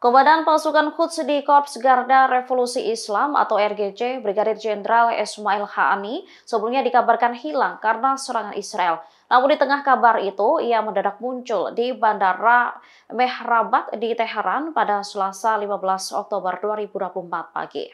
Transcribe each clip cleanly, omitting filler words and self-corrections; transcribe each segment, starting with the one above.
Komandan Pasukan Quds di Korps Garda Revolusi Islam atau RGC, Brigadir Jenderal Ismail Haani, sebelumnya dikabarkan hilang karena serangan Israel. Namun di tengah kabar itu, ia mendadak muncul di Bandara Mehrabat di Teheran pada Selasa 15 Oktober 2024 pagi.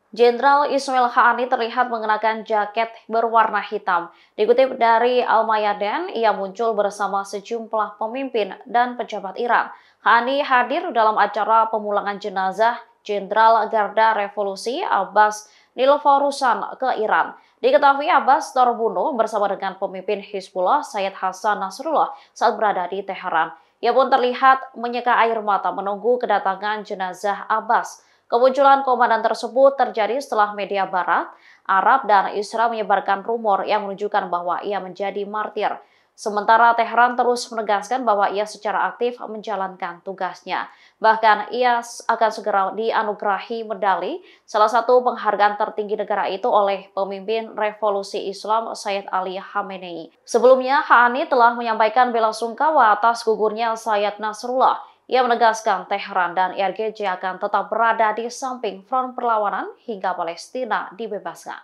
Jenderal Ismail Haani terlihat mengenakan jaket berwarna hitam. Dikutip dari Al-Mayadin, ia muncul bersama sejumlah pemimpin dan pejabat Iran. Haani hadir dalam acara pemulangan jenazah Jenderal Garda Revolusi Abbas Nilforusan ke Iran. Diketahui Abbas terbunuh bersama dengan pemimpin Hizbullah Sayyid Hasan Nasrullah saat berada di Teheran. Ia pun terlihat menyeka air mata menunggu kedatangan jenazah Abbas. Kemunculan komandan tersebut terjadi setelah media Barat, Arab, dan Israel menyebarkan rumor yang menunjukkan bahwa ia menjadi martir. Sementara Teheran terus menegaskan bahwa ia secara aktif menjalankan tugasnya. Bahkan ia akan segera dianugerahi medali, salah satu penghargaan tertinggi negara itu oleh pemimpin Revolusi Islam Sayyid Ali Khamenei. Sebelumnya, Haani telah menyampaikan bela sungkawa atas gugurnya Sayyid Nasrullah. Ia menegaskan Teheran dan RGC akan tetap berada di samping front perlawanan hingga Palestina dibebaskan.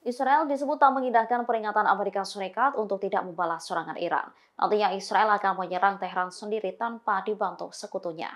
Israel disebut tak mengindahkan peringatan Amerika Serikat untuk tidak membalas serangan Iran. Nantinya Israel akan menyerang Teheran sendiri tanpa dibantu sekutunya.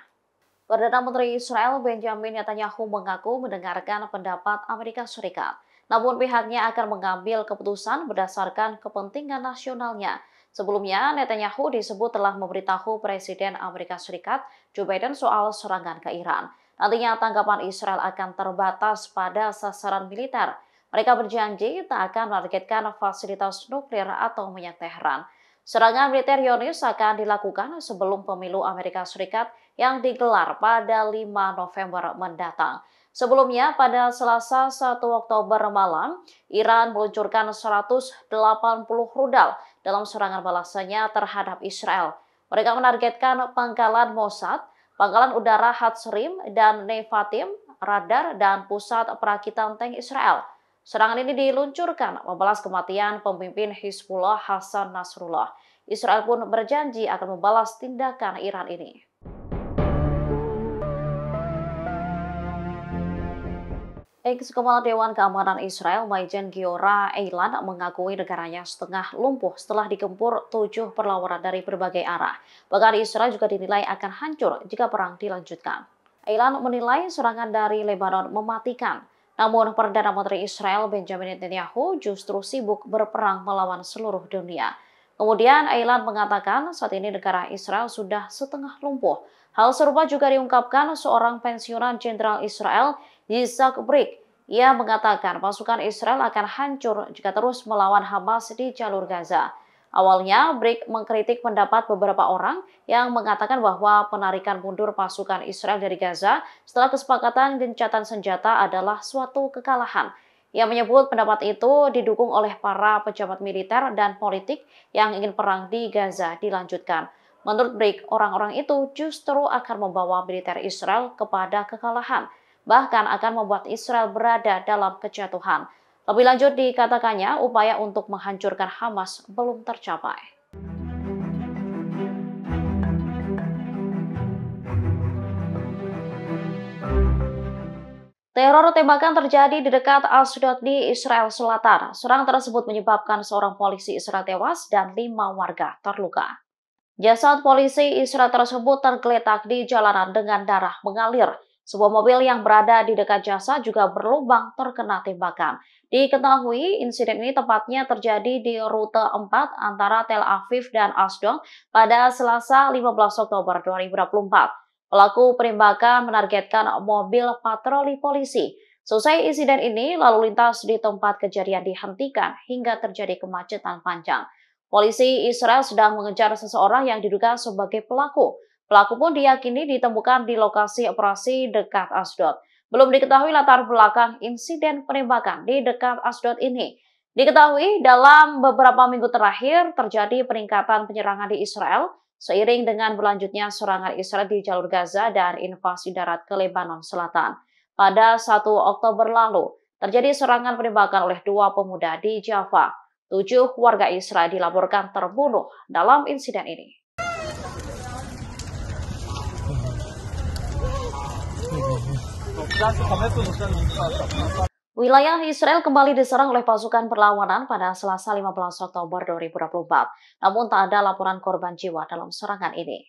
Perdana Menteri Israel Benjamin Netanyahu mengaku mendengarkan pendapat Amerika Serikat. Namun pihaknya akan mengambil keputusan berdasarkan kepentingan nasionalnya. Sebelumnya, Netanyahu disebut telah memberitahu Presiden Amerika Serikat Joe Biden soal serangan ke Iran. Nantinya tanggapan Israel akan terbatas pada sasaran militer. Mereka berjanji tak akan menargetkan fasilitas nuklir atau minyak Teheran. Serangan militer Zionis akan dilakukan sebelum pemilu Amerika Serikat yang digelar pada 5 November mendatang. Sebelumnya, pada Selasa 1 Oktober malam, Iran meluncurkan 180 rudal dalam serangan balasannya terhadap Israel. Mereka menargetkan pangkalan Mossad, pangkalan udara Hatzerim dan Nevatim, radar, dan pusat perakitan tank Israel. Serangan ini diluncurkan membalas kematian pemimpin Hizbullah Hasan Nasrullah. Israel pun berjanji akan membalas tindakan Iran ini. Ex-Kepala Dewan Keamanan Israel, Majen Giora Eilan, mengakui negaranya setengah lumpuh setelah digempur 7 perlawanan dari berbagai arah. Bahkan Israel juga dinilai akan hancur jika perang dilanjutkan. Eilan menilai serangan dari Lebanon mematikan. Namun Perdana Menteri Israel Benjamin Netanyahu justru sibuk berperang melawan seluruh dunia. Kemudian Eilan mengatakan saat ini negara Israel sudah setengah lumpuh. Hal serupa juga diungkapkan seorang pensiunan Jenderal Israel, Yitzhak Brik. Ia mengatakan pasukan Israel akan hancur jika terus melawan Hamas di jalur Gaza. Awalnya, Brik mengkritik pendapat beberapa orang yang mengatakan bahwa penarikan mundur pasukan Israel dari Gaza setelah kesepakatan gencatan senjata adalah suatu kekalahan. Ia menyebut pendapat itu didukung oleh para pejabat militer dan politik yang ingin perang di Gaza dilanjutkan. Menurut Brik, orang-orang itu justru akan membawa militer Israel kepada kekalahan, bahkan akan membuat Israel berada dalam kejatuhan. Lebih lanjut dikatakannya, upaya untuk menghancurkan Hamas belum tercapai. Teror tembakan terjadi di dekat Ashdod di Israel Selatan. Serangan tersebut menyebabkan seorang polisi Israel tewas dan 5 warga terluka. Jasad polisi Israel tersebut tergeletak di jalanan dengan darah mengalir. Sebuah mobil yang berada di dekat jasad juga berlubang terkena tembakan. Diketahui insiden ini tepatnya terjadi di rute 4 antara Tel Aviv dan Ashdod pada Selasa 15 Oktober 2024. Pelaku penembakan menargetkan mobil patroli polisi. Selesai insiden ini, lalu lintas di tempat kejadian dihentikan hingga terjadi kemacetan panjang. Polisi Israel sedang mengejar seseorang yang diduga sebagai pelaku. Pelaku pun diyakini ditemukan di lokasi operasi dekat Ashdod. Belum diketahui latar belakang insiden penembakan di dekat Ashdod ini. Diketahui dalam beberapa minggu terakhir terjadi peningkatan penyerangan di Israel seiring dengan berlanjutnya serangan Israel di jalur Gaza dan invasi darat ke Lebanon Selatan. Pada 1 Oktober lalu, terjadi serangan penembakan oleh 2 pemuda di Jaffa. 7 warga Israel dilaporkan terbunuh dalam insiden ini. Wilayah Israel kembali diserang oleh pasukan perlawanan pada Selasa 15 Oktober 2024, namun tak ada laporan korban jiwa dalam serangan ini.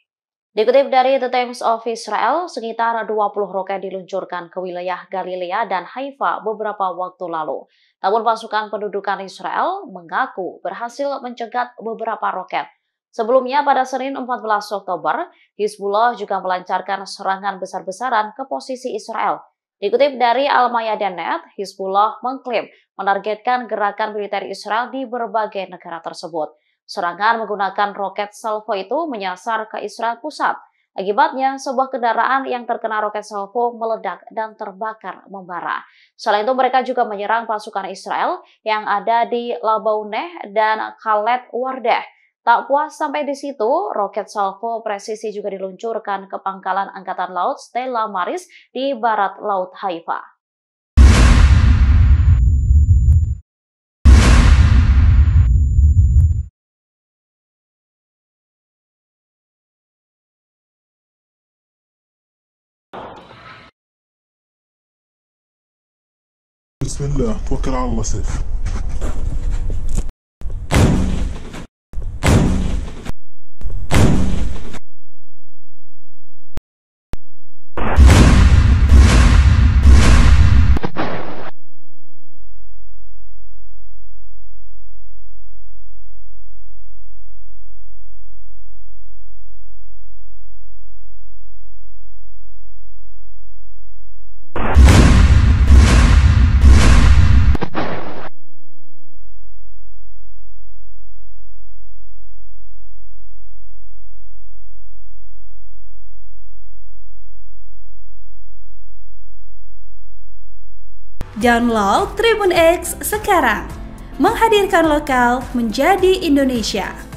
Dikutip dari The Times of Israel, sekitar 20 roket diluncurkan ke wilayah Galilea dan Haifa beberapa waktu lalu. Namun pasukan pendudukan Israel mengaku berhasil mencegat beberapa roket. Sebelumnya pada Senin 14 Oktober, Hizbullah juga melancarkan serangan besar-besaran ke posisi Israel. Dikutip dari Al-Mayadin.net, Hizbullah mengklaim menargetkan gerakan militer Israel di berbagai negara tersebut. Serangan menggunakan roket salvo itu menyasar ke Israel pusat. Akibatnya, sebuah kendaraan yang terkena roket salvo meledak dan terbakar membara. Selain itu, mereka juga menyerang pasukan Israel yang ada di Labouneh dan Khalet Wardah. Tak puas sampai di situ, roket salvo presisi juga diluncurkan ke pangkalan Angkatan Laut Stella Maris di barat Laut Haifa. Bismillah, tawakkal 'ala Allah, Saif. Download Tribun X sekarang, menghadirkan lokal menjadi Indonesia.